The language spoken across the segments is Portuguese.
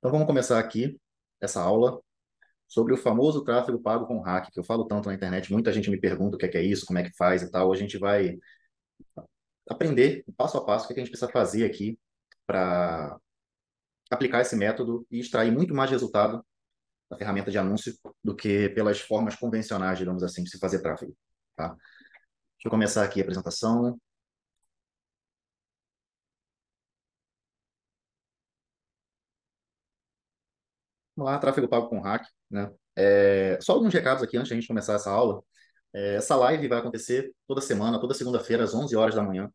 Então vamos começar aqui essa aula sobre o famoso tráfego pago com hack, que eu falo tanto na internet, muita gente me pergunta o que é isso, como é que faz e tal. A gente vai aprender passo a passo o que a gente precisa fazer aqui para aplicar esse método e extrair muito mais resultado da ferramenta de anúncio do que pelas formas convencionais, digamos assim, de se fazer tráfego, tá? Deixa eu começar aqui a apresentação. Vamos lá, tráfego pago com hack, né? Só alguns recados aqui antes de a gente começar essa aula. Essa live vai acontecer toda semana, toda segunda-feira, às 11 horas da manhã.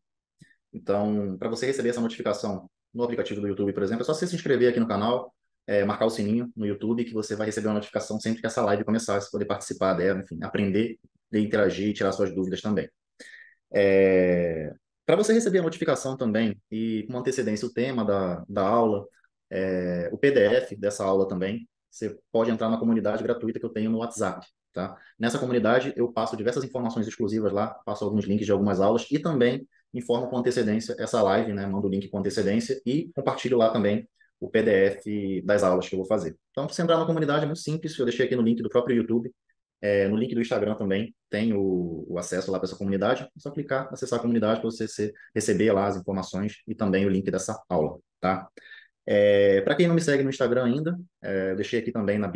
Então, para você receber essa notificação no aplicativo do YouTube, por exemplo, é só você se inscrever aqui no canal, marcar o sininho no YouTube, que você vai receber uma notificação sempre que essa live começar, você poder participar dela, enfim, aprender, interagir e tirar suas dúvidas também. Para você receber a notificação também e com antecedência o tema da aula, o PDF dessa aula também, você pode entrar na comunidade gratuita que eu tenho no WhatsApp, tá? Nessa comunidade eu passo diversas informações exclusivas lá, passo alguns links de algumas aulas e também informo com antecedência essa live, né? Mando o link com antecedência e compartilho lá também o PDF das aulas que eu vou fazer. Então, para você entrar na comunidade é muito simples, eu deixei aqui no link do próprio YouTube. No link do Instagram também tem o acesso lá para essa comunidade. É só clicar, acessar a comunidade para você receber lá as informações e também o link dessa aula, tá? Para quem não me segue no Instagram ainda, eu deixei aqui também na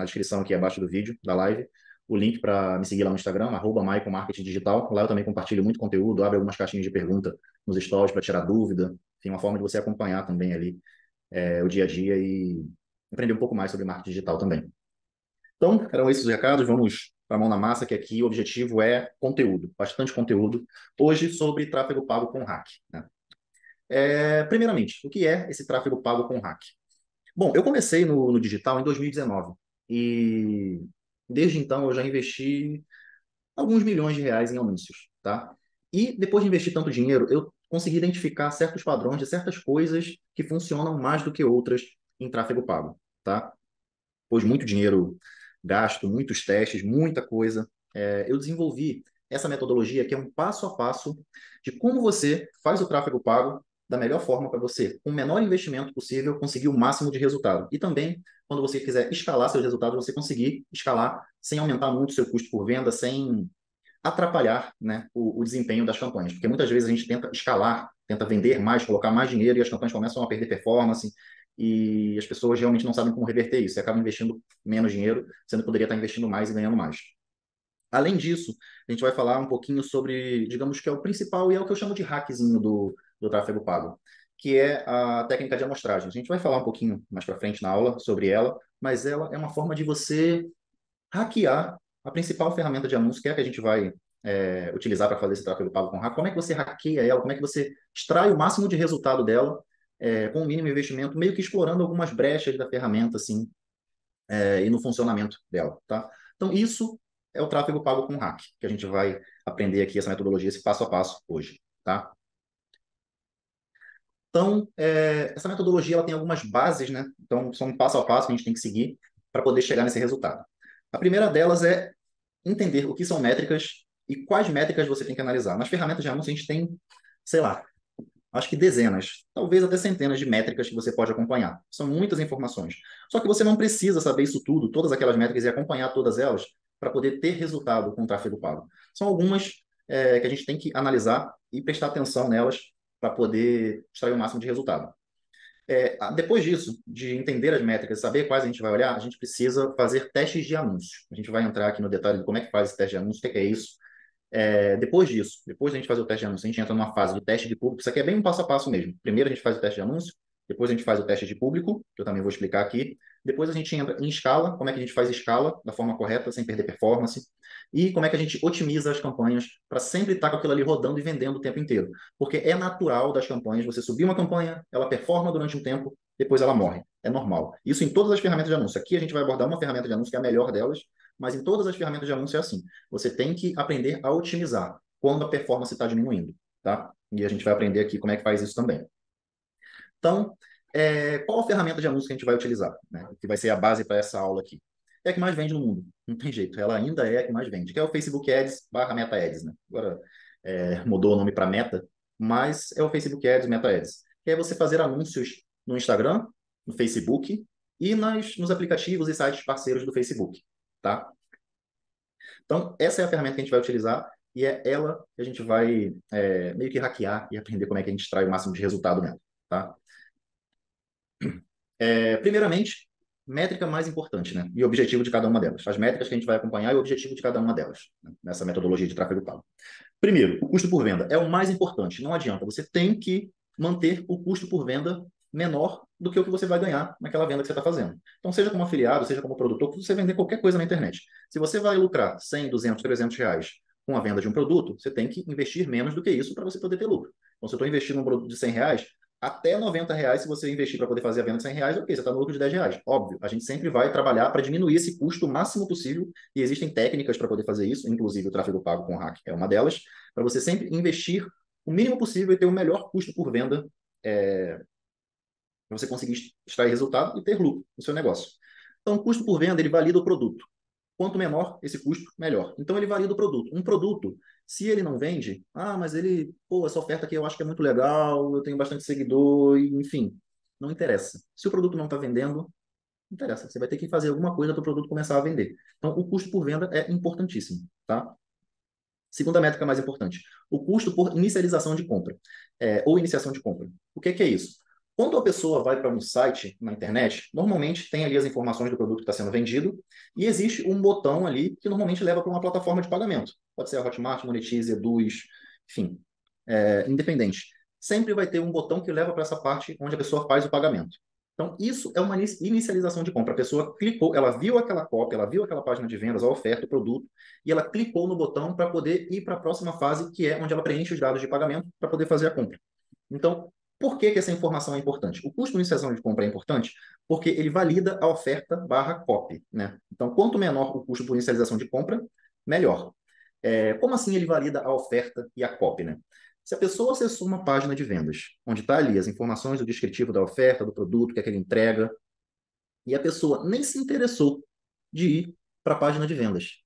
descrição aqui abaixo do vídeo, da live, o link para me seguir lá no Instagram, @maiconmarketingdigital. Lá eu também compartilho muito conteúdo, abro algumas caixinhas de pergunta nos stories para tirar dúvida. Enfim, uma forma de você acompanhar também ali o dia a dia e aprender um pouco mais sobre marketing digital também. Então, eram esses os recados. Vamos para a mão na massa, que aqui o objetivo é conteúdo, bastante conteúdo, hoje sobre tráfego pago com hack, né? Primeiramente, o que é esse tráfego pago com hack? Bom, eu comecei no digital em 2019 e desde então eu já investi alguns milhões de reais em anúncios, tá? E depois de investir tanto dinheiro, eu consegui identificar certos padrões de certas coisas que funcionam mais do que outras em tráfego pago, tá? Depois de muito dinheiro gasto, muitos testes, muita coisa, eu desenvolvi essa metodologia que é um passo a passo de como você faz o tráfego pago da melhor forma para você, com o menor investimento possível, conseguir o máximo de resultado. E também, quando você quiser escalar seus resultados, você conseguir escalar sem aumentar muito o seu custo por venda, sem atrapalhar, né, o desempenho das campanhas. Porque muitas vezes a gente tenta escalar, tenta vender mais, colocar mais dinheiro e as campanhas começam a perder performance e as pessoas realmente não sabem como reverter isso e acabam investindo menos dinheiro, sendo que poderia estar investindo mais e ganhando mais. Além disso, a gente vai falar um pouquinho sobre, digamos que é o principal e é o que eu chamo de hackzinho do tráfego pago, que é a técnica de amostragem. A gente vai falar um pouquinho mais para frente na aula sobre ela, mas ela é uma forma de você hackear a principal ferramenta de anúncio, que é a que a gente vai utilizar para fazer esse tráfego pago com hack. Como é que você hackeia ela? Como é que você extrai o máximo de resultado dela com o mínimo investimento, meio que explorando algumas brechas da ferramenta, assim, e no funcionamento dela, tá? Então, isso é o tráfego pago com hack, que a gente vai aprender aqui essa metodologia, esse passo a passo hoje, tá? Então, essa metodologia ela tem algumas bases, né? Então, são um passo a passo que a gente tem que seguir para poder chegar nesse resultado. A primeira delas é entender o que são métricas e quais métricas você tem que analisar. Nas ferramentas de anúncio, a gente tem, sei lá, acho que dezenas, talvez até centenas de métricas que você pode acompanhar. São muitas informações. Só que você não precisa saber isso tudo, todas aquelas métricas e acompanhar todas elas para poder ter resultado com o tráfego pago. São algumas que a gente tem que analisar e prestar atenção nelas para poder extrair o máximo de resultado. Depois disso, de entender as métricas, saber quais a gente vai olhar, a gente precisa fazer testes de anúncio. A gente vai entrar aqui no detalhe de como é que faz esse teste de anúncio, o que é isso. Depois disso, depois da gente fazer o teste de anúncio, a gente entra numa fase do teste de público. Isso aqui é bem um passo a passo mesmo. Primeiro a gente faz o teste de anúncio, depois a gente faz o teste de público, que eu também vou explicar aqui. Depois a gente entra em escala, como é que a gente faz escala da forma correta, sem perder performance. E como é que a gente otimiza as campanhas para sempre estar com aquilo ali rodando e vendendo o tempo inteiro. Porque é natural das campanhas, você subir uma campanha, ela performa durante um tempo, depois ela morre. É normal. Isso em todas as ferramentas de anúncio. Aqui a gente vai abordar uma ferramenta de anúncio que é a melhor delas, mas em todas as ferramentas de anúncio é assim. Você tem que aprender a otimizar quando a performance está diminuindo, tá? E a gente vai aprender aqui como é que faz isso também. Então, qual a ferramenta de anúncio que a gente vai utilizar, né? Que vai ser a base para essa aula aqui. É a que mais vende no mundo, não tem jeito, ela ainda é a que mais vende, que é o Facebook Ads barra Meta Ads, né? Agora mudou o nome para Meta, mas é o Facebook Ads, Meta Ads, que é você fazer anúncios no Instagram, no Facebook e nos aplicativos e sites parceiros do Facebook, tá? Então, essa é a ferramenta que a gente vai utilizar e é ela que a gente vai meio que hackear e aprender como é que a gente extrai o máximo de resultado nela, tá? Primeiramente, métrica mais importante, né? E o objetivo de cada uma delas. As métricas que a gente vai acompanhar e o objetivo de cada uma delas, né? Nessa metodologia de tráfego pago. Primeiro, o custo por venda é o mais importante. Não adianta, você tem que manter o custo por venda menor do que o que você vai ganhar naquela venda que você está fazendo. Então, seja como afiliado, seja como produtor, você vender qualquer coisa na internet. Se você vai lucrar 100, 200, 300 reais com a venda de um produto, você tem que investir menos do que isso para você poder ter lucro. Então, se eu estou investindo um produto de 100 reais, até 90 reais, se você investir para poder fazer a venda de 100 reais, ok, você está no lucro de 10 reais. Óbvio, a gente sempre vai trabalhar para diminuir esse custo o máximo possível e existem técnicas para poder fazer isso, inclusive o tráfego pago com hack é uma delas, para você sempre investir o mínimo possível e ter o melhor custo por venda para você conseguir extrair resultado e ter lucro no seu negócio. Então, o custo por venda, ele valida o produto. Quanto menor esse custo, melhor. Então, ele valida o produto. Um produto, se ele não vende, mas ele, pô, essa oferta aqui eu acho que é muito legal, eu tenho bastante seguidor, enfim, não interessa. Se o produto não está vendendo, não interessa. Você vai ter que fazer alguma coisa para o produto começar a vender. Então, o custo por venda é importantíssimo, tá? Segunda métrica mais importante, o custo por inicialização de compra, ou iniciação de compra. O que é isso? Quando a pessoa vai para um site na internet, normalmente tem ali as informações do produto que está sendo vendido e existe um botão ali que normalmente leva para uma plataforma de pagamento. Pode ser a Hotmart, Monetize, Eduz, enfim, independente. Sempre vai ter um botão que leva para essa parte onde a pessoa faz o pagamento. Então, isso é uma inicialização de compra. A pessoa clicou, ela viu aquela cópia, ela viu aquela página de vendas, a oferta, o produto, e ela clicou no botão para poder ir para a próxima fase, que é onde ela preenche os dados de pagamento para poder fazer a compra. Então, por que essa informação é importante? O custo de iniciação de compra é importante porque ele valida a oferta barra copy, né? Então, quanto menor o custo por inicialização de compra, melhor. Como assim ele valida a oferta e a copy, né? Se a pessoa acessou uma página de vendas, onde está ali as informações do descritivo da oferta, do produto, o que é que ele entrega, e a pessoa nem se interessou de ir para a página de vendas.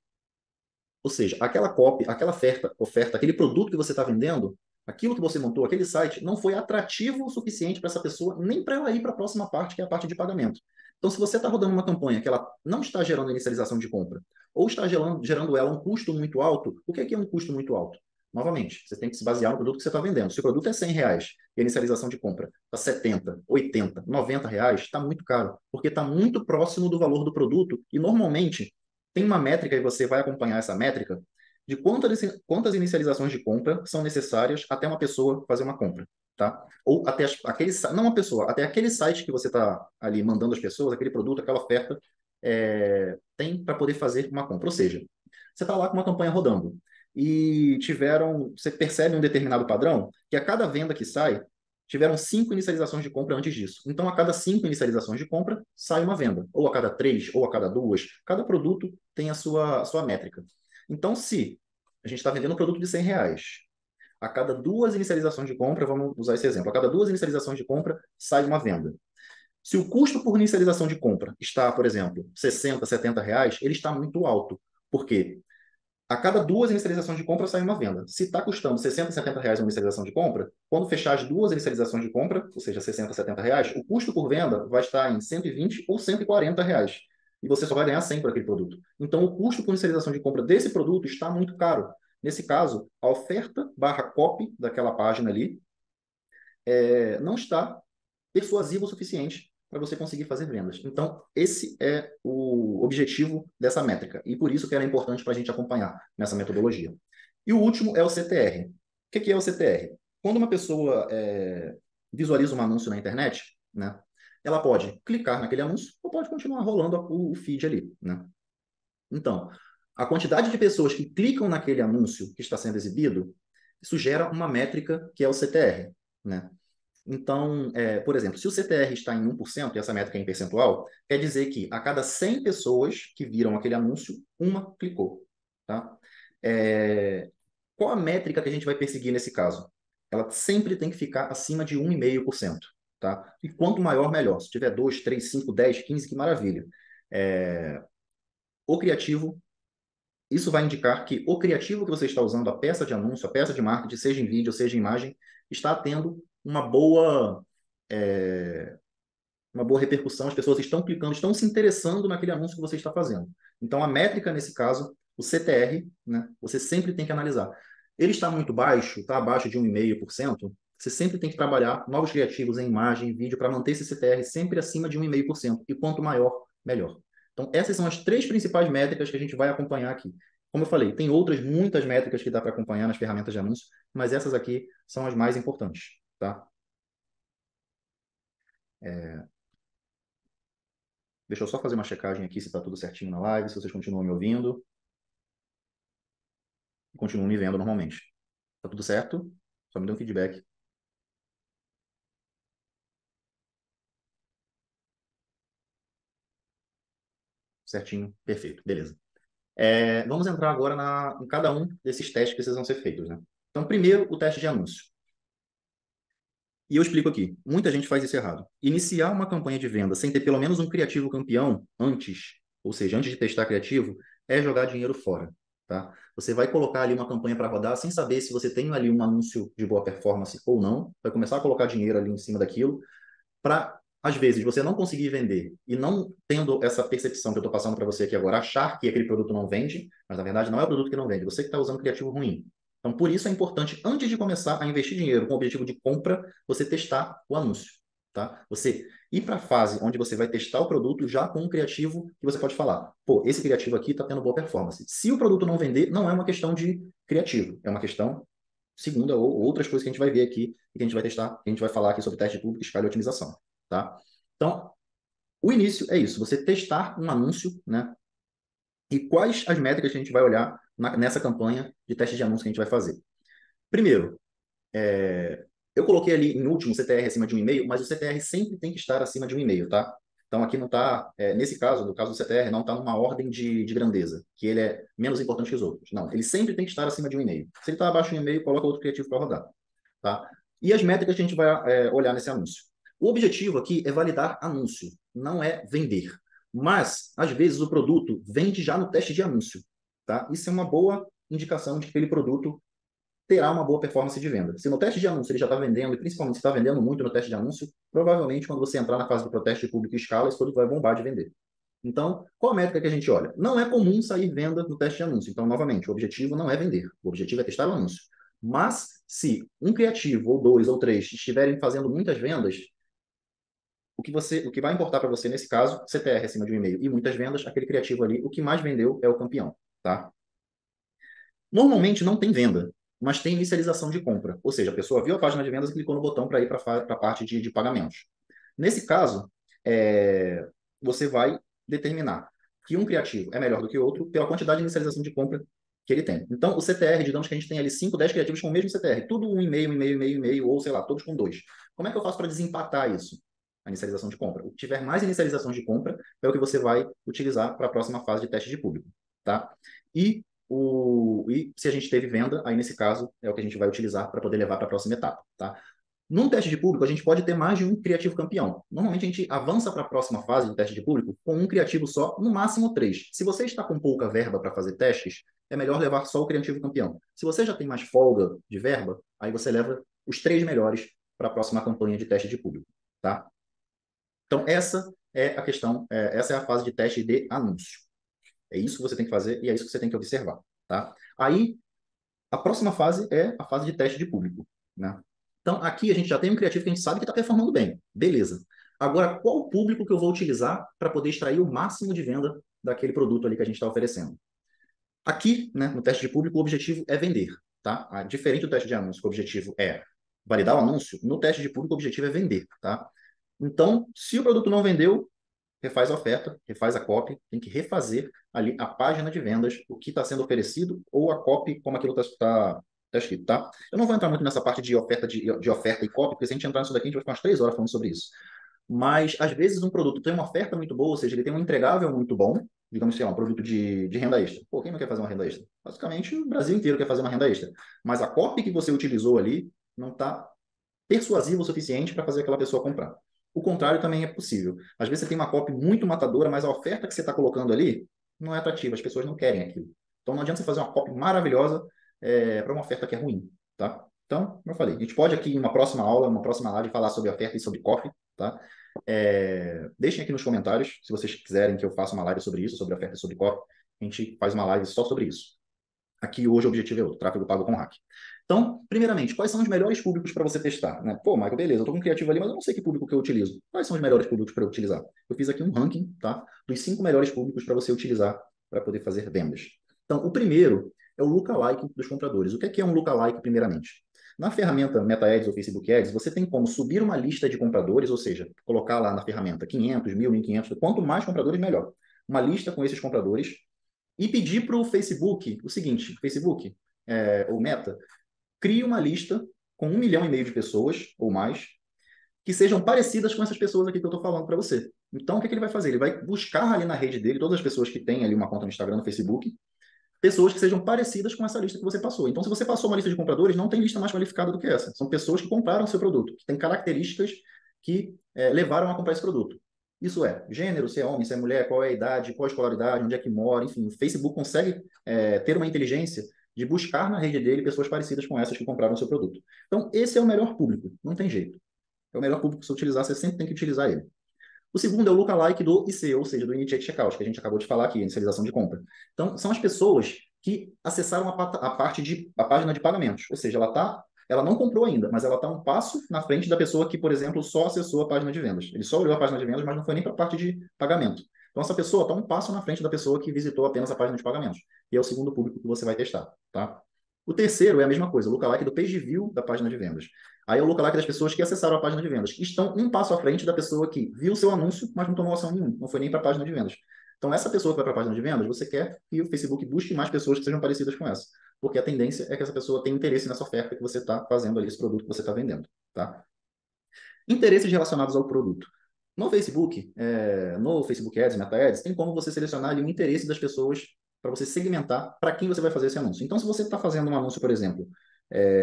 Ou seja, aquela copy, aquela oferta, aquele produto que você está vendendo, aquilo que você montou, aquele site, não foi atrativo o suficiente para essa pessoa, nem para ela ir para a próxima parte, que é a parte de pagamento. Então, se você está rodando uma campanha que ela não está gerando inicialização de compra, ou está gerando ela um custo muito alto, o que é um custo muito alto? Novamente, você tem que se basear no produto que você está vendendo. Se o produto é 100 reais e a inicialização de compra está 70, 80, 90 reais, está muito caro, porque está muito próximo do valor do produto e, normalmente, tem uma métrica e você vai acompanhar essa métrica de quantas inicializações de compra são necessárias até uma pessoa fazer uma compra, tá? Ou até não uma pessoa, até aquele site que você está ali mandando as pessoas, aquele produto, aquela oferta, tem para poder fazer uma compra. Ou seja, você está lá com uma campanha rodando e você percebe um determinado padrão que a cada venda que sai, tiveram 5 inicializações de compra antes disso. Então, a cada 5 inicializações de compra, sai uma venda. Ou a cada 3, ou a cada 2. Cada produto tem a sua métrica. Então, se a gente está vendendo um produto de 100 reais, a cada 2 inicializações de compra, vamos usar esse exemplo, a cada 2 inicializações de compra, sai uma venda. Se o custo por inicialização de compra está, por exemplo, 60, 70 reais, ele está muito alto. Por quê? A cada 2 inicializações de compra sai uma venda. Se está custando 60, 70 reais uma inicialização de compra, quando fechar as 2 inicializações de compra, ou seja, 60, 70 reais, o custo por venda vai estar em 120 ou 140 reais. E você só vai ganhar 100 por aquele produto. Então, o custo por inicialização de compra desse produto está muito caro. Nesse caso, a oferta barra copy daquela página ali não está persuasiva o suficiente para você conseguir fazer vendas. Então, esse é o objetivo dessa métrica. E por isso que era importante para a gente acompanhar nessa metodologia. E o último é o CTR. O que é o CTR? Quando uma pessoa visualiza um anúncio na internet, né, ela pode clicar naquele anúncio ou pode continuar rolando o feed ali, né? Então, a quantidade de pessoas que clicam naquele anúncio que está sendo exibido, isso gera uma métrica que é o CTR, né? Então, por exemplo, se o CTR está em 1%, e essa métrica é em percentual, quer dizer que a cada 100 pessoas que viram aquele anúncio, uma clicou. Tá? Qual a métrica que a gente vai perseguir nesse caso? Ela sempre tem que ficar acima de 1,5%. Tá? E quanto maior, melhor. Se tiver 2, 3, 5, 10, 15, que maravilha. O criativo, isso vai indicar que o criativo que você está usando, a peça de anúncio, a peça de marketing, seja em vídeo, seja em imagem, está tendo uma boa uma boa repercussão, as pessoas estão clicando, estão se interessando naquele anúncio que você está fazendo. Então, a métrica, nesse caso, o CTR, né, você sempre tem que analisar. Ele está muito baixo, está abaixo de 1,5%, você sempre tem que trabalhar novos criativos em imagem, em vídeo, para manter esse CTR sempre acima de 1,5%. E quanto maior, melhor. Então, essas são as três principais métricas que a gente vai acompanhar aqui. Como eu falei, tem outras muitas métricas que dá para acompanhar nas ferramentas de anúncio, mas essas aqui são as mais importantes, tá? Deixa eu só fazer uma checagem aqui se está tudo certinho na live, se vocês continuam me ouvindo e continuam me vendo normalmente. Tá tudo certo? Só me dê um feedback. Certinho, perfeito, beleza. Vamos entrar agora em cada um desses testes que precisam ser feitos, né? Então, primeiro, o teste de anúncio. E eu explico aqui. Muita gente faz isso errado. Iniciar uma campanha de venda sem ter pelo menos um criativo campeão antes, ou seja, antes de testar criativo, é jogar dinheiro fora, tá? Você vai colocar ali uma campanha para rodar sem saber se você tem ali um anúncio de boa performance ou não. Vai começar a colocar dinheiro ali em cima daquilo para, às vezes, você não conseguir vender e não tendo essa percepção que eu estou passando para você aqui agora, achar que aquele produto não vende, mas na verdade não é o produto que não vende, você que está usando criativo ruim. Então, por isso é importante, antes de começar a investir dinheiro com o objetivo de compra, você testar o anúncio, tá? Você ir para a fase onde você vai testar o produto já com um criativo que você pode falar, pô, esse criativo aqui está tendo boa performance. Se o produto não vender, não é uma questão de criativo, é uma questão segunda ou outras coisas que a gente vai ver aqui e que a gente vai testar, que a gente vai falar aqui sobre teste público, escala e otimização, tá? Então, o início é isso, você testar um anúncio, né? E quais as métricas que a gente vai olhar nessa campanha de teste de anúncio que a gente vai fazer. Primeiro, eu coloquei ali em último CTR acima de 1,5, mas o CTR sempre tem que estar acima de 1,5, tá? Então, aqui não está, nesse caso, no caso do CTR, não está numa ordem de grandeza, que ele é menos importante que os outros. Não, ele sempre tem que estar acima de 1,5. Se ele está abaixo de 1,5, coloca outro criativo para rodar, tá? E as métricas que a gente vai olhar nesse anúncio. O objetivo aqui é validar anúncio, não é vender. Mas, às vezes, o produto vende já no teste de anúncio, tá? Isso é uma boa indicação de que aquele produto terá uma boa performance de venda. Se no teste de anúncio ele já está vendendo, e principalmente se está vendendo muito no teste de anúncio, provavelmente quando você entrar na fase do teste público e escala, esse produto vai bombar de vender. Então, qual a métrica que a gente olha? Não é comum sair venda no teste de anúncio. Então, novamente, o objetivo não é vender. O objetivo é testar o anúncio. Mas, se um criativo, ou dois, ou três, estiverem fazendo muitas vendas, o que vai importar para você nesse caso, CTR acima de 1,5 e muitas vendas, aquele criativo ali, o que mais vendeu é o campeão, tá? Normalmente não tem venda, mas tem inicialização de compra. Ou seja, a pessoa viu a página de vendas e clicou no botão para ir para a parte de pagamentos. Nesse caso, você vai determinar que um criativo é melhor do que o outro pela quantidade de inicialização de compra que ele tem. Então, o CTR, digamos que a gente tem ali 5, 10 criativos com o mesmo CTR, tudo 1,5, 1,5, 1,5, 1,5, ou sei lá, todos com 2. Como é que eu faço para desempatar isso? A inicialização de compra. O que tiver mais inicialização de compra é o que você vai utilizar para a próxima fase de teste de público, tá? E se a gente teve venda, aí nesse caso é o que a gente vai utilizar para poder levar para a próxima etapa, tá? Num teste de público, a gente pode ter mais de um criativo campeão. Normalmente, a gente avança para a próxima fase do teste de público com um criativo só, no máximo três. Se você está com pouca verba para fazer testes, é melhor levar só o criativo campeão. Se você já tem mais folga de verba, aí você leva os três melhores para a próxima campanha de teste de público, tá? Então, essa é a questão, essa é a fase de teste de anúncio. É isso que você tem que fazer e é isso que você tem que observar, tá? Aí, a próxima fase é a fase de teste de público, né? Então, aqui a gente já tem um criativo que a gente sabe que está performando bem. Beleza. Agora, qual o público que eu vou utilizar para poder extrair o máximo de venda daquele produto ali que a gente está oferecendo? Aqui, né, no teste de público, o objetivo é vender, tá? Diferente do teste de anúncio, que o objetivo é validar o anúncio, no teste de público o objetivo é vender, tá? Então, se o produto não vendeu, refaz a oferta, refaz a copy, tem que refazer ali a página de vendas, o que está sendo oferecido, ou a copy, como aquilo está escrito, tá? Eu não vou entrar muito nessa parte de oferta, de oferta e copy, porque se a gente entrar nisso daqui, a gente vai ficar umas 3 horas falando sobre isso. Mas, às vezes, um produto tem uma oferta muito boa, ou seja, ele tem um entregável muito bom, digamos assim, um produto de renda extra. Pô, quem não quer fazer uma renda extra? Basicamente, o Brasil inteiro quer fazer uma renda extra. Mas a copy que você utilizou ali não está persuasivo o suficiente para fazer aquela pessoa comprar. O contrário também é possível. Às vezes você tem uma copy muito matadora, mas a oferta que você está colocando ali não é atrativa, as pessoas não querem aquilo. Então não adianta você fazer uma copy maravilhosa para uma oferta que é ruim, tá? Então, como eu falei, a gente pode aqui em uma próxima aula, uma próxima live, falar sobre oferta e sobre copy, tá? Deixem aqui nos comentários, se vocês quiserem que eu faça uma live sobre isso, sobre oferta e sobre copy, a gente faz uma live só sobre isso. Aqui hoje o objetivo é outro, tráfego pago com hack. Então, primeiramente, quais são os melhores públicos para você testar? Né? Pô, Michael, beleza, eu estou com um criativo ali, mas eu não sei que público que eu utilizo. Quais são os melhores públicos para eu utilizar? Eu fiz aqui um ranking, tá? Dos 5 melhores públicos para você utilizar para poder fazer vendas. Então, o primeiro é o lookalike dos compradores. O que é um lookalike, primeiramente? Na ferramenta Meta Ads ou Facebook Ads, você tem como subir uma lista de compradores, ou seja, colocar lá na ferramenta 500, 1.000, 1.500, quanto mais compradores, melhor. Uma lista com esses compradores e pedir para o Facebook o seguinte: Facebook, ou Meta, crie uma lista com 1,5 milhão de pessoas ou mais que sejam parecidas com essas pessoas aqui que eu estou falando para você. Então, o que ele vai fazer? Ele vai buscar ali na rede dele todas as pessoas que têm ali uma conta no Instagram, no Facebook, pessoas que sejam parecidas com essa lista que você passou. Então, se você passou uma lista de compradores, não tem lista mais qualificada do que essa. São pessoas que compraram o seu produto, que têm características que levaram a comprar esse produto. Isso é gênero, se é homem, se é mulher, qual é a idade, qual a escolaridade, onde é que mora, enfim. O Facebook consegue ter uma inteligência de buscar na rede dele pessoas parecidas com essas que compraram o seu produto. Então, esse é o melhor público, não tem jeito. É o melhor público que você utilizar, você sempre tem que utilizar ele. O segundo é o lookalike do IC, ou seja, do Initiate Checkout, que a gente acabou de falar aqui, inicialização de compra. Então, são as pessoas que acessaram a página de pagamentos, ou seja, ela não comprou ainda, mas ela está um passo na frente da pessoa que, por exemplo, só acessou a página de vendas. Ele só olhou a página de vendas, mas não foi nem para a parte de pagamento. Então, essa pessoa está um passo na frente da pessoa que visitou apenas a página de pagamentos. E é o segundo público que você vai testar, tá? O terceiro é a mesma coisa, o lookalike do page view da página de vendas. Aí é o lookalike das pessoas que acessaram a página de vendas, que estão um passo à frente da pessoa que viu o seu anúncio, mas não tomou ação nenhuma, não foi nem para a página de vendas. Então, essa pessoa que vai para a página de vendas, você quer que o Facebook busque mais pessoas que sejam parecidas com essa. Porque a tendência é que essa pessoa tenha interesse nessa oferta que você está fazendo ali, esse produto que você está vendendo, tá? Interesses relacionados ao produto. No Facebook Ads, Meta Ads, tem como você selecionar ali o interesse das pessoas para você segmentar para quem você vai fazer esse anúncio. Então, se você está fazendo um anúncio, por exemplo,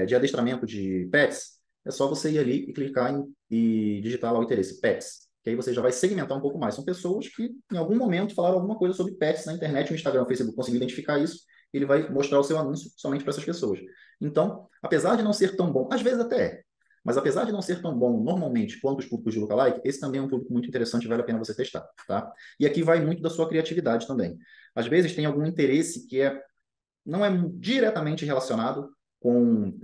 de adestramento de pets, é só você ir ali e clicar e digitar lá o interesse, pets, que aí você já vai segmentar um pouco mais. São pessoas que, em algum momento, falaram alguma coisa sobre pets na internet, o Instagram, o Facebook conseguiu identificar isso, ele vai mostrar o seu anúncio somente para essas pessoas. Então, apesar de não ser tão bom, às vezes até é, mas apesar de não ser tão bom normalmente quanto os públicos de lookalike, esse também é um público muito interessante e vale a pena você testar, tá? E aqui vai muito da sua criatividade também. Às vezes tem algum interesse que não é diretamente relacionado com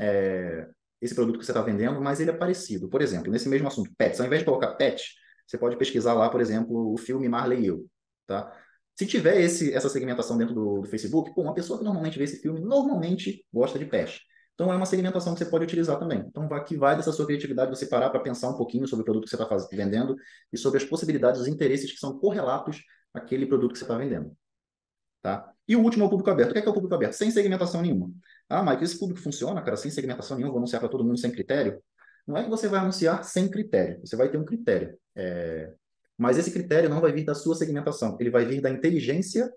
esse produto que você está vendendo, mas ele é parecido. Por exemplo, nesse mesmo assunto, pets, ao invés de colocar pet, você pode pesquisar lá, por exemplo, o filme Marley e Eu, tá? Se tiver essa segmentação dentro do Facebook, pô, uma pessoa que normalmente vê esse filme normalmente gosta de pet. Então, é uma segmentação que você pode utilizar também. Então, aqui vai dessa sua criatividade você parar para pensar um pouquinho sobre o produto que você está vendendo e sobre as possibilidades, os interesses que são correlatos àquele produto que você está vendendo. Tá? E o último é o público aberto. O que é o público aberto? Sem segmentação nenhuma. Ah, Mike, esse público funciona, cara, sem segmentação nenhuma, vou anunciar para todo mundo sem critério? Não é que você vai anunciar sem critério, você vai ter um critério. Mas esse critério não vai vir da sua segmentação, ele vai vir da inteligência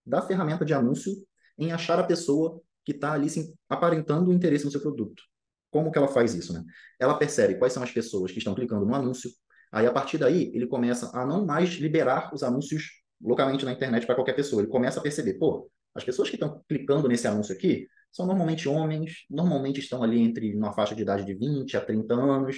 da ferramenta de anúncio em achar a pessoa que está ali aparentando o interesse no seu produto. Como que ela faz isso, né? Ela percebe quais são as pessoas que estão clicando no anúncio, aí a partir daí ele começa a não mais liberar os anúncios localmente na internet para qualquer pessoa. Ele começa a perceber, pô, as pessoas que estão clicando nesse anúncio aqui são normalmente homens, normalmente estão ali entre uma faixa de idade de 20 a 30 anos,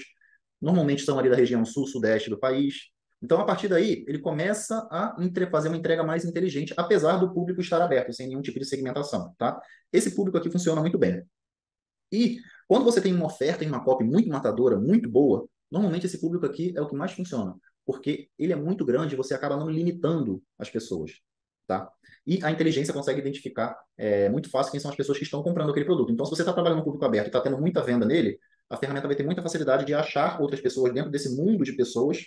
normalmente estão ali da região sul-sudeste do país. Então, a partir daí, ele começa a fazer uma entrega mais inteligente, apesar do público estar aberto, sem nenhum tipo de segmentação, tá? Esse público aqui funciona muito bem. E quando você tem uma oferta em uma copy muito matadora, muito boa, normalmente esse público aqui é o que mais funciona, porque ele é muito grande e você acaba não limitando as pessoas, tá? E a inteligência consegue identificar muito fácil quem são as pessoas que estão comprando aquele produto. Então, se você está trabalhando no público aberto e está tendo muita venda nele, a ferramenta vai ter muita facilidade de achar outras pessoas dentro desse mundo de pessoas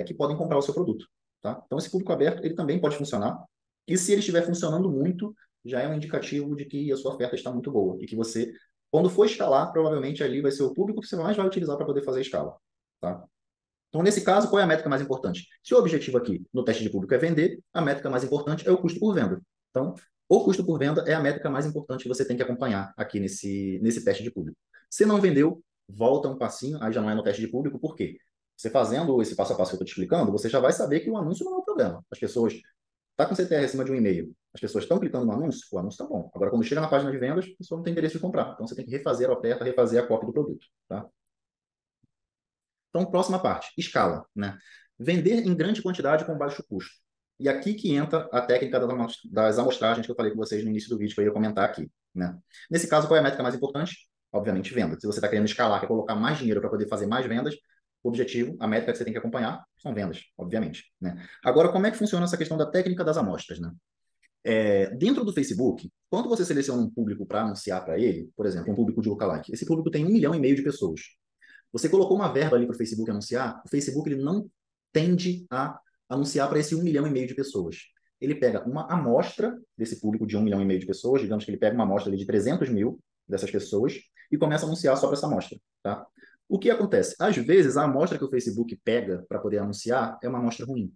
que podem comprar o seu produto, tá? Então, esse público aberto, ele também pode funcionar. E se ele estiver funcionando muito, já é um indicativo de que a sua oferta está muito boa e que você, quando for escalar, provavelmente ali vai ser o público que você mais vai utilizar para poder fazer a escala, tá? Então, nesse caso, qual é a métrica mais importante? Se o objetivo aqui no teste de público é vender, a métrica mais importante é o custo por venda. Então, o custo por venda é a métrica mais importante que você tem que acompanhar aqui nesse teste de público. Se não vendeu, volta um passinho, aí já não é no teste de público, por quê? Você fazendo esse passo a passo que eu estou te explicando, você já vai saber que o anúncio não é o problema. As pessoas está com CTR acima de um e-mail, as pessoas estão clicando no anúncio, o anúncio está bom. Agora, quando chega na página de vendas, a pessoa não tem interesse de comprar. Então, você tem que refazer a oferta, refazer a cópia do produto, tá? Então, próxima parte, escala, né? Vender em grande quantidade com baixo custo. E aqui que entra a técnica das amostragens que eu falei com vocês no início do vídeo, que eu ia comentar aqui, né? Nesse caso, qual é a métrica mais importante? Obviamente, venda. Se você está querendo escalar, quer colocar mais dinheiro para poder fazer mais vendas, o objetivo, a métrica que você tem que acompanhar são vendas, obviamente, né? Agora, como é que funciona essa questão da técnica das amostras, né? Dentro do Facebook, quando você seleciona um público para anunciar para ele, por exemplo, um público de lookalike, esse público tem 1,5 milhão de pessoas. Você colocou uma verba ali para o Facebook anunciar, o Facebook ele não tende a anunciar para esse 1,5 milhão de pessoas. Ele pega uma amostra desse público de 1,5 milhão de pessoas, digamos que ele pega uma amostra ali de 300 mil dessas pessoas e começa a anunciar só para essa amostra, tá? O que acontece? Às vezes, a amostra que o Facebook pega para poder anunciar é uma amostra ruim.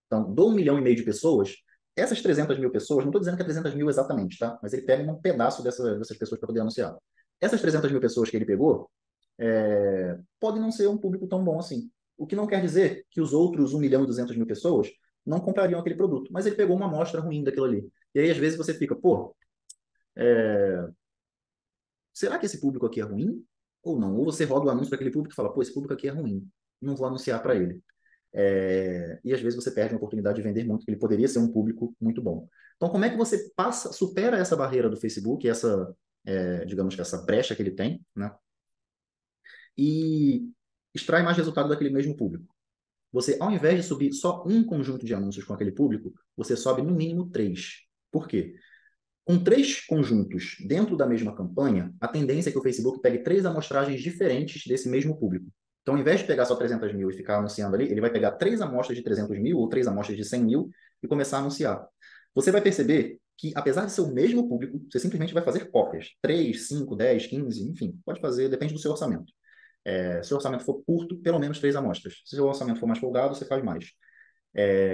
Então, do 1,5 milhão de pessoas, essas 300 mil pessoas, não estou dizendo que é 300 mil exatamente, tá? Mas ele pega um pedaço dessas pessoas para poder anunciar. Essas 300 mil pessoas que ele pegou, pode não ser um público tão bom assim. O que não quer dizer que os outros 1,2 milhão pessoas não comprariam aquele produto, mas ele pegou uma amostra ruim daquilo ali. E aí, às vezes, você fica, pô, será que esse público aqui é ruim? Ou não? Ou você roda o anúncio para aquele público e fala, pô, esse público aqui é ruim, não vou anunciar para ele. E às vezes você perde a oportunidade de vender muito, que ele poderia ser um público muito bom. Então, como é que você supera essa barreira do Facebook, digamos que essa brecha que ele tem, né? E extrai mais resultado daquele mesmo público. Você, ao invés de subir só um conjunto de anúncios com aquele público, você sobe no mínimo três. Por quê? Com três conjuntos dentro da mesma campanha, a tendência é que o Facebook pegue três amostragens diferentes desse mesmo público. Então, ao invés de pegar só 300 mil e ficar anunciando ali, ele vai pegar três amostras de 300 mil ou três amostras de 100 mil e começar a anunciar. Você vai perceber que, apesar de ser o mesmo público, você simplesmente vai fazer cópias. 3, 5, 10, 15, enfim, pode fazer, depende do seu orçamento. Se o orçamento for curto, pelo menos três amostras. Se o orçamento for mais folgado, você faz mais.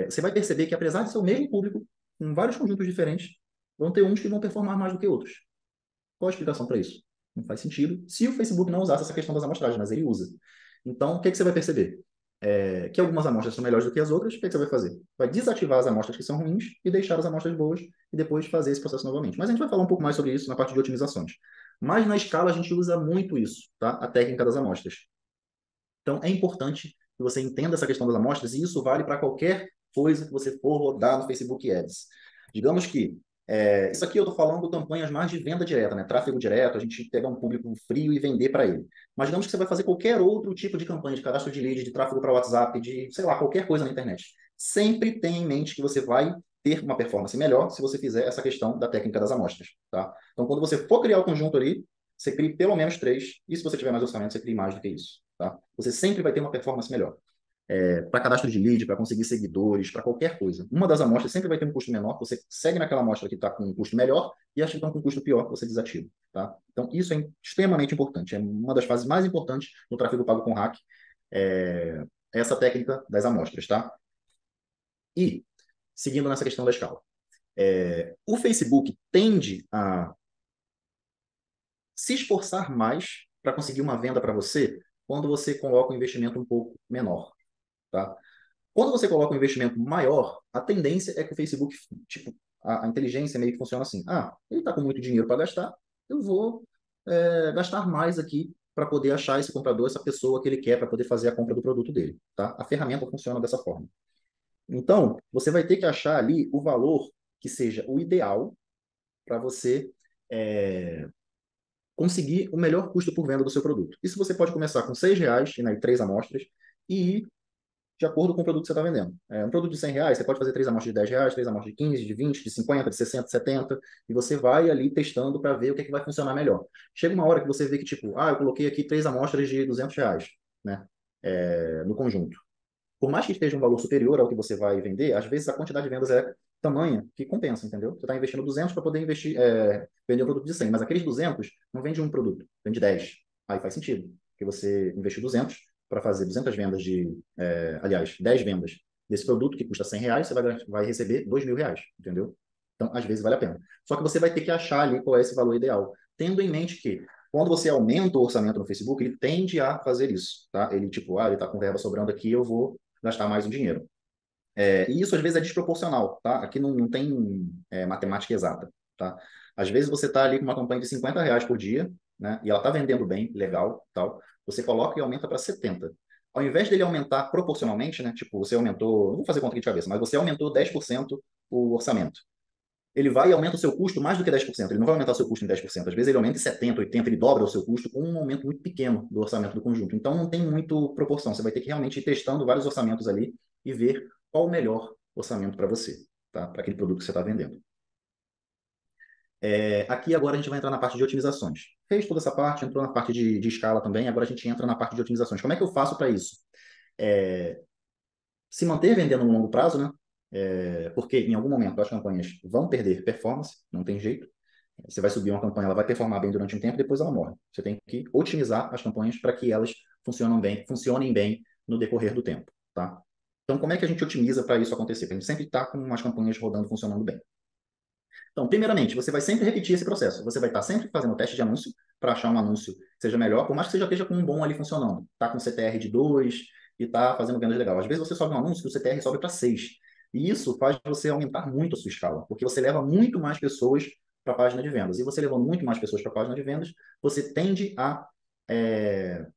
Você vai perceber que, apesar de ser o mesmo público, com vários conjuntos diferentes, vão ter uns que vão performar mais do que outros. Qual a explicação para isso? Não faz sentido se o Facebook não usasse essa questão das amostragens, mas ele usa. Então, o que você vai perceber? Que algumas amostras são melhores do que as outras, o que você vai fazer? Vai desativar as amostras que são ruins e deixar as amostras boas e depois fazer esse processo novamente. Mas a gente vai falar um pouco mais sobre isso na parte de otimizações. Mas na escala a gente usa muito isso, tá? A técnica das amostras. Então, é importante que você entenda essa questão das amostras e isso vale para qualquer coisa que você for rodar no Facebook Ads. Digamos que isso aqui eu estou falando campanhas mais de venda direta, né? Tráfego direto, a gente pegar um público frio e vender para ele. Mas digamos que você vai fazer qualquer outro tipo de campanha, de cadastro de lead, de tráfego para WhatsApp, de, sei lá, qualquer coisa na internet. Sempre tenha em mente que você vai ter uma performance melhor se você fizer essa questão da técnica das amostras, tá? Então, quando você for criar o conjunto ali, você crie pelo menos três, e se você tiver mais orçamento, você crie mais do que isso, tá? Você sempre vai ter uma performance melhor. Para cadastro de lead, para conseguir seguidores, para qualquer coisa. Uma das amostras sempre vai ter um custo menor, você segue naquela amostra que está com um custo melhor, e as que estão com um custo pior, você desativa, tá? Então, isso é extremamente importante, é uma das fases mais importantes no tráfego pago com hack, essa técnica das amostras, tá? E, seguindo nessa questão da escala, o Facebook tende a se esforçar mais para conseguir uma venda para você quando você coloca um investimento um pouco menor, tá? Quando você coloca um investimento maior, a tendência é que o Facebook, tipo, a inteligência meio que funciona assim. Ah, ele está com muito dinheiro para gastar, eu vou gastar mais aqui para poder achar esse comprador, essa pessoa que ele quer para poder fazer a compra do produto dele, tá? A ferramenta funciona dessa forma. Então, você vai ter que achar ali o valor que seja o ideal para você conseguir o melhor custo por venda do seu produto. Isso você pode começar com R$ 6, né, três amostras, e ir de acordo com o produto que você está vendendo. Um produto de R$ 100, você pode fazer três amostras de R$ 10, três amostras de 15, de 20, de 50, de 60, de 70, e você vai ali testando para ver o que, é que vai funcionar melhor. Chega uma hora que você vê que, tipo, eu coloquei aqui três amostras de R$ 200, né, no conjunto. Por mais que esteja um valor superior ao que você vai vender, às vezes a quantidade de vendas é tamanha que compensa, entendeu? Você está investindo 200 para poder vender um produto de 100, mas aqueles 200 não vende um produto, vende 10. Aí faz sentido, porque você investiu 200 para fazer 200 vendas aliás, 10 vendas desse produto que custa R$ 100, você vai receber R$ 2.000, entendeu? Então, às vezes vale a pena. Só que você vai ter que achar ali qual é esse valor ideal, tendo em mente que quando você aumenta o orçamento no Facebook, ele tende a fazer isso, tá? Ele, tipo, ele está com verba sobrando aqui, eu vou gastar mais um dinheiro. E isso às vezes é desproporcional, tá? Aqui não tem matemática exata, tá? Às vezes você está ali com uma campanha de R$ 50 por dia, né? E ela está vendendo bem, legal, tal. Você coloca e aumenta para 70. Ao invés dele aumentar proporcionalmente, né? Tipo, você aumentou, não vou fazer conta aqui de cabeça, mas você aumentou 10% o orçamento. Ele vai e aumenta o seu custo mais do que 10%. Ele não vai aumentar o seu custo em 10%. Às vezes ele aumenta em 70%, 80%, ele dobra o seu custo com um aumento muito pequeno do orçamento do conjunto. Então não tem muito proporção. Você vai ter que realmente ir testando vários orçamentos ali e ver qual o melhor orçamento para você, tá? Para aquele produto que você está vendendo. Aqui agora a gente vai entrar na parte de otimizações. Fez toda essa parte, entrou na parte de escala também, agora a gente entra na parte de otimizações. Como é que eu faço para isso? É, Se manter vendendo no longo prazo, né? Porque em algum momento as campanhas vão perder performance, não tem jeito. Você vai subir uma campanha, ela vai performar bem durante um tempo, depois ela morre. Você tem que otimizar as campanhas para que elas funcionem bem no decorrer do tempo, tá? Então, como é que a gente otimiza para isso acontecer? Para a gente sempre estar com as campanhas rodando, funcionando bem. Então, primeiramente, você vai sempre repetir esse processo. Você vai estar sempre fazendo o teste de anúncio para achar um anúncio que seja melhor, por mais que você já esteja com um bom ali funcionando. Está com CTR de 2 e está fazendo vendas legal. Às vezes você sobe um anúncio que o CTR sobe para 6. E isso faz você aumentar muito a sua escala, porque você leva muito mais pessoas para a página de vendas. E você levando muito mais pessoas para a página de vendas, você tende a é,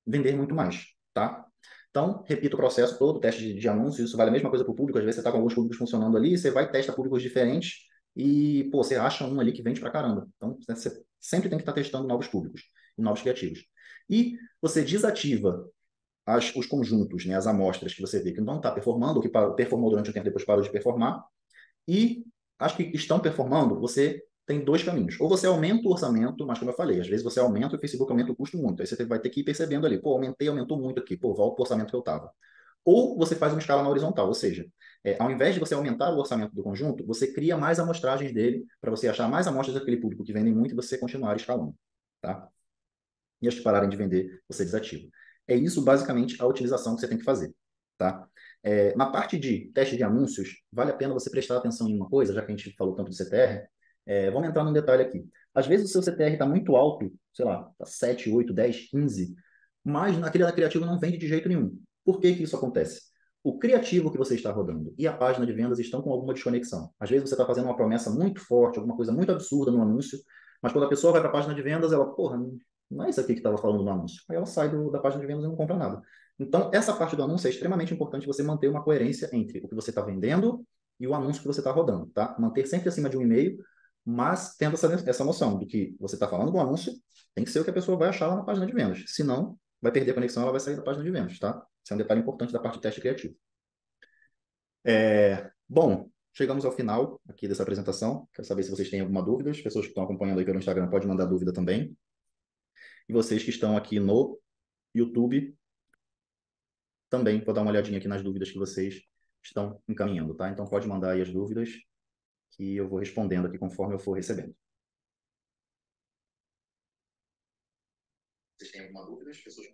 vender muito mais, tá? Então, repita o processo todo, teste de anúncios, isso vale a mesma coisa para o público. Às vezes você está com alguns públicos funcionando ali, você vai testa públicos diferentes e, pô, você acha um ali que vende pra caramba. Então, você sempre tem que estar testando novos públicos e novos criativos. E você desativa os conjuntos, né, as amostras que você vê que não está performando, ou que performou durante um tempo depois parou de performar, e as que estão performando, você tem dois caminhos. Ou você aumenta o orçamento, mas como eu falei, às vezes você aumenta e o Facebook aumenta o custo muito. Aí você vai ter que ir percebendo ali, pô, aumentou muito aqui, pô, volta para o orçamento que eu estava. Ou você faz uma escala na horizontal, ou seja, ao invés de você aumentar o orçamento do conjunto, você cria mais amostragens dele para você achar mais amostras daquele público que vendem muito e você continuar escalando, tá? E as que pararem de vender, você desativa. É isso basicamente a utilização que você tem que fazer, tá? Na parte de teste de anúncios, vale a pena você prestar atenção em uma coisa, já que a gente falou tanto de CTR. Vamos entrar num detalhe aqui. Às vezes o seu CTR está muito alto, sei lá, tá 7, 8, 10, 15, mas naquele criativo não vende de jeito nenhum. Por que que isso acontece? O criativo que você está rodando e a página de vendas estão com alguma desconexão. Às vezes você está fazendo uma promessa muito forte, alguma coisa muito absurda no anúncio, mas quando a pessoa vai para a página de vendas, ela, porra, não é isso aqui que estava falando no anúncio. Aí ela sai da página de vendas e não compra nada. Então, essa parte do anúncio é extremamente importante você manter uma coerência entre o que você está vendendo e o anúncio que você está rodando, tá? Manter sempre acima de um e-mail, mas tendo essa noção de que você está falando do anúncio, tem que ser o que a pessoa vai achar lá na página de vendas. Senão, vai perder a conexão, ela vai sair da página de vendas, tá? Esse é um detalhe importante da parte de teste criativo. Bom, chegamos ao final aqui dessa apresentação. Quero saber se vocês têm alguma dúvida. As pessoas que estão acompanhando aí pelo Instagram podem mandar dúvida também. E vocês que estão aqui no YouTube, também vou dar uma olhadinha aqui nas dúvidas que vocês estão encaminhando, tá? Então pode mandar aí as dúvidas que eu vou respondendo aqui conforme eu for recebendo. Vocês têm alguma dúvida? As pessoas...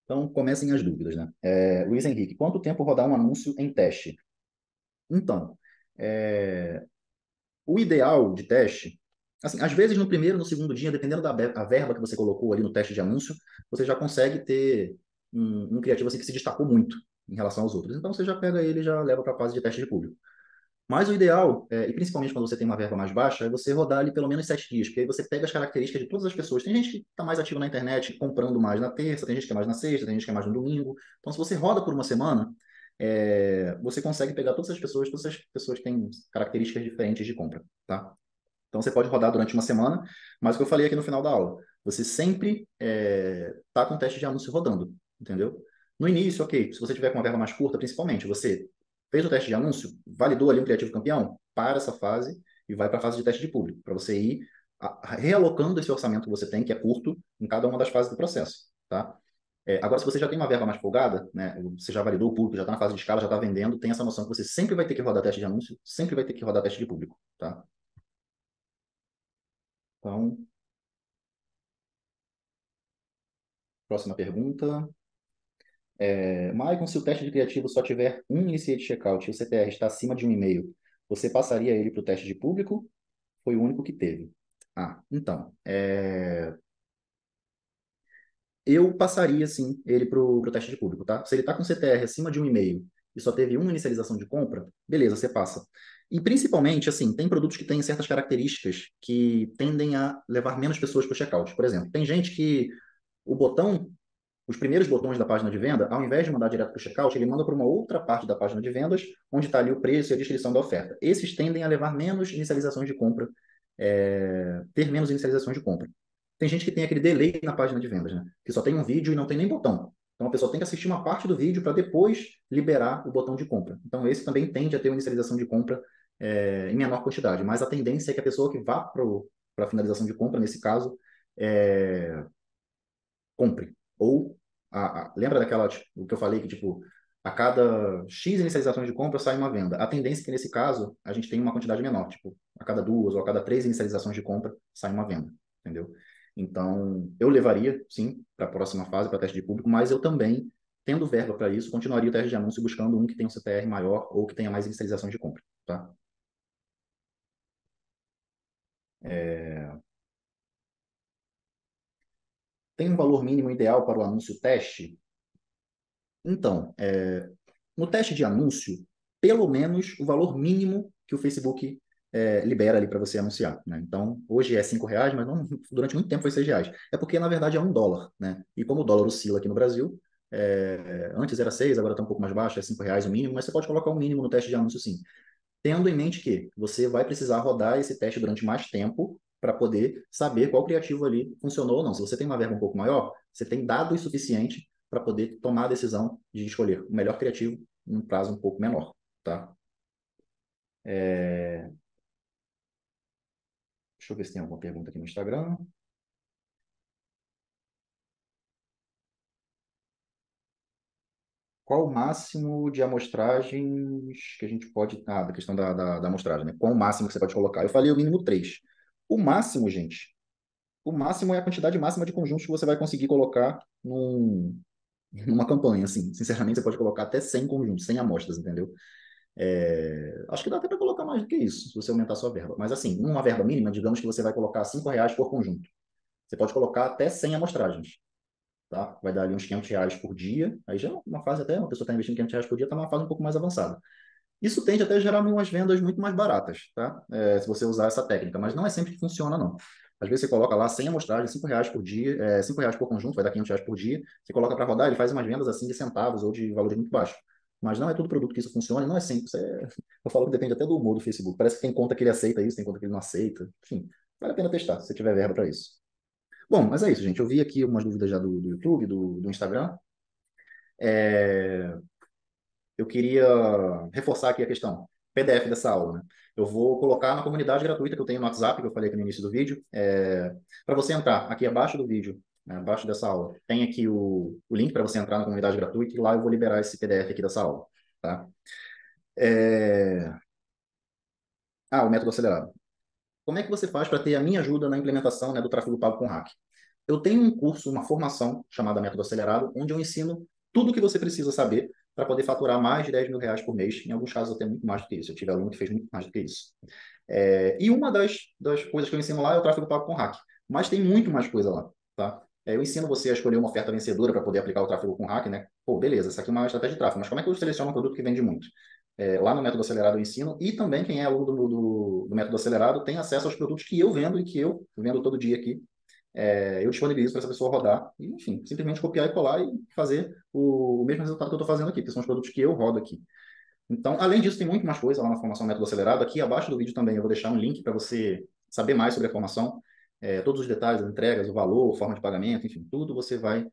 Então comecem as dúvidas, né? Luiz Henrique, quanto tempo rodar um anúncio em teste? Então, o ideal de teste, assim, às vezes no primeiro, no segundo dia, dependendo da verba que você colocou ali no teste de anúncio, você já consegue ter um criativo assim que se destacou muito em relação aos outros. Então você já pega ele e já leva para a fase de teste de público. Mas o ideal, e principalmente quando você tem uma verba mais baixa, é você rodar ali pelo menos 7 dias, porque aí você pega as características de todas as pessoas. Tem gente que está mais ativa na internet comprando mais na terça, tem gente que é mais na sexta, tem gente que é mais no domingo. Então, se você roda por uma semana, você consegue pegar todas as pessoas têm características diferentes de compra, tá? Então, você pode rodar durante uma semana, mas o que eu falei aqui no final da aula, você sempre está com o teste de anúncio rodando, entendeu? No início, ok, se você tiver com uma verba mais curta, principalmente, você fez o teste de anúncio, validou ali um criativo campeão, para essa fase e vai para a fase de teste de público, para você ir realocando esse orçamento que você tem, que é curto, em cada uma das fases do processo, tá? Agora, se você já tem uma verba mais folgada, né, você já validou o público, já está na fase de escala, já está vendendo, tem essa noção que você sempre vai ter que rodar teste de anúncio, sempre vai ter que rodar teste de público, tá? Então, próxima pergunta. Maicon, se o teste de criativo só tiver um initiate checkout e o CTR está acima de 1,5, você passaria ele para o teste de público? Foi o único que teve. Então, eu passaria, sim, ele para o teste de público, tá? Se ele está com CTR acima de 1,5 e e só teve uma inicialização de compra, beleza, você passa. E principalmente, assim, tem produtos que têm certas características que tendem a levar menos pessoas para o checkout. Por exemplo, tem gente que o botão, os primeiros botões da página de venda, ao invés de mandar direto para o checkout, ele manda para uma outra parte da página de vendas, onde está ali o preço e a descrição da oferta. Esses tendem a levar menos inicializações de compra, ter menos inicializações de compra. Tem gente que tem aquele delay na página de vendas, né? Que só tem um vídeo e não tem nem botão. Então a pessoa tem que assistir uma parte do vídeo para depois liberar o botão de compra. Então esse também tende a ter uma inicialização de compra em menor quantidade, mas a tendência é que a pessoa que vá para a finalização de compra, nesse caso, compre. Ou, lembra daquela, tipo, o que eu falei, que tipo, a cada X inicializações de compra sai uma venda. A tendência é que nesse caso a gente tem uma quantidade menor, tipo, a cada 2 ou a cada 3 inicializações de compra sai uma venda, entendeu? Então, eu levaria, sim, para a próxima fase, para teste de público, mas eu também, tendo verba para isso, continuaria o teste de anúncio buscando um que tenha um CTR maior ou que tenha mais inicializações de compra, tá? É, Tem um valor mínimo ideal para o anúncio teste? Então, no teste de anúncio, pelo menos o valor mínimo que o Facebook libera ali para você anunciar, né? Então, hoje é R$ 5, mas não, durante muito tempo foi R$ 6. É porque, na verdade, é US$ 1, né? E como o dólar oscila aqui no Brasil, antes era 6, agora está um pouco mais baixo, é R$ 5 o mínimo, mas você pode colocar o mínimo no teste de anúncio, sim. Tendo em mente que você vai precisar rodar esse teste durante mais tempo para poder saber qual criativo ali funcionou ou não. Se você tem uma verba um pouco maior, você tem dados suficientes para poder tomar a decisão de escolher o melhor criativo em um prazo um pouco menor, tá? É, Deixa eu ver se tem alguma pergunta aqui no Instagram. Qual o máximo de amostragens que a gente pode... da questão da amostragem, né? Qual o máximo que você pode colocar? Eu falei o mínimo 3. O máximo, gente, o máximo é a quantidade máxima de conjuntos que você vai conseguir colocar numa campanha, assim. Sinceramente, você pode colocar até 100 conjuntos, 100 amostras, entendeu? Acho que dá até para colocar mais do que isso, se você aumentar a sua verba. Mas, assim, uma verba mínima, digamos que você vai colocar R$ 5 por conjunto. Você pode colocar até 100 amostragens, tá? Vai dar ali uns R$ 500 por dia. Aí já é uma fase até, uma pessoa está investindo R$ 500 por dia, está numa fase um pouco mais avançada. Isso tende até a gerar umas vendas muito mais baratas, tá? Se você usar essa técnica, mas não é sempre que funciona, não. Às vezes você coloca lá 100 amostragens, R$ 5 por dia, R$ 5 por conjunto, vai dar R$ 500 por dia. Você coloca para rodar, ele faz umas vendas assim de centavos ou de valores muito baixos. Mas não é todo produto que isso funciona, não é sempre. Eu falo que depende até do humor do Facebook. Parece que tem conta que ele aceita isso, tem conta que ele não aceita. Enfim, vale a pena testar, se você tiver verba para isso. Bom, mas é isso, gente. Eu vi aqui algumas dúvidas já do YouTube, do Instagram. É, eu queria reforçar aqui a questão. PDF dessa aula, né? Eu vou colocar na comunidade gratuita que eu tenho no WhatsApp, que eu falei aqui no início do vídeo. Para você entrar aqui abaixo do vídeo, né, abaixo dessa aula, tem aqui o link para você entrar na comunidade gratuita e lá eu vou liberar esse PDF aqui dessa aula, tá? É... o método acelerado. Como é que você faz para ter a minha ajuda na implementação, né, do tráfego pago com hack? Eu tenho um curso, uma formação chamada Método Acelerado, onde eu ensino tudo o que você precisa saber para poder faturar mais de R$ 10.000 por mês. Em alguns casos, até muito mais do que isso. Eu tive aluno que fez muito mais do que isso. E uma das coisas que eu ensino lá é o tráfego pago com hack. Mas tem muito mais coisa lá, tá? Eu ensino você a escolher uma oferta vencedora para poder aplicar o tráfego com hack, né? Pô, beleza, essa aqui é uma estratégia de tráfego, mas como é que eu seleciono um produto que vende muito? Lá no Método Acelerado eu ensino, e também quem é aluno do Método Acelerado tem acesso aos produtos que eu vendo e que eu vendo todo dia aqui. Eu disponibilizo para essa pessoa rodar e, enfim, simplesmente copiar e colar e fazer o mesmo resultado que eu estou fazendo aqui, que são os produtos que eu rodo aqui. Então, além disso, tem muito mais coisa lá na formação Método Acelerado. Aqui abaixo do vídeo também eu vou deixar um link para você saber mais sobre a formação, todos os detalhes, as entregas, o valor, forma de pagamento, enfim, tudo você vai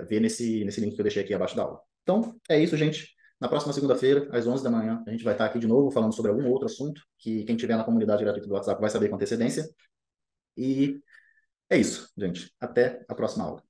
ver nesse link que eu deixei aqui abaixo da aula. Então, é isso, gente. Na próxima segunda-feira, às 11 da manhã, a gente vai estar aqui de novo falando sobre algum outro assunto que quem tiver na comunidade gratuita do WhatsApp vai saber com antecedência. E é isso, gente. Até a próxima aula.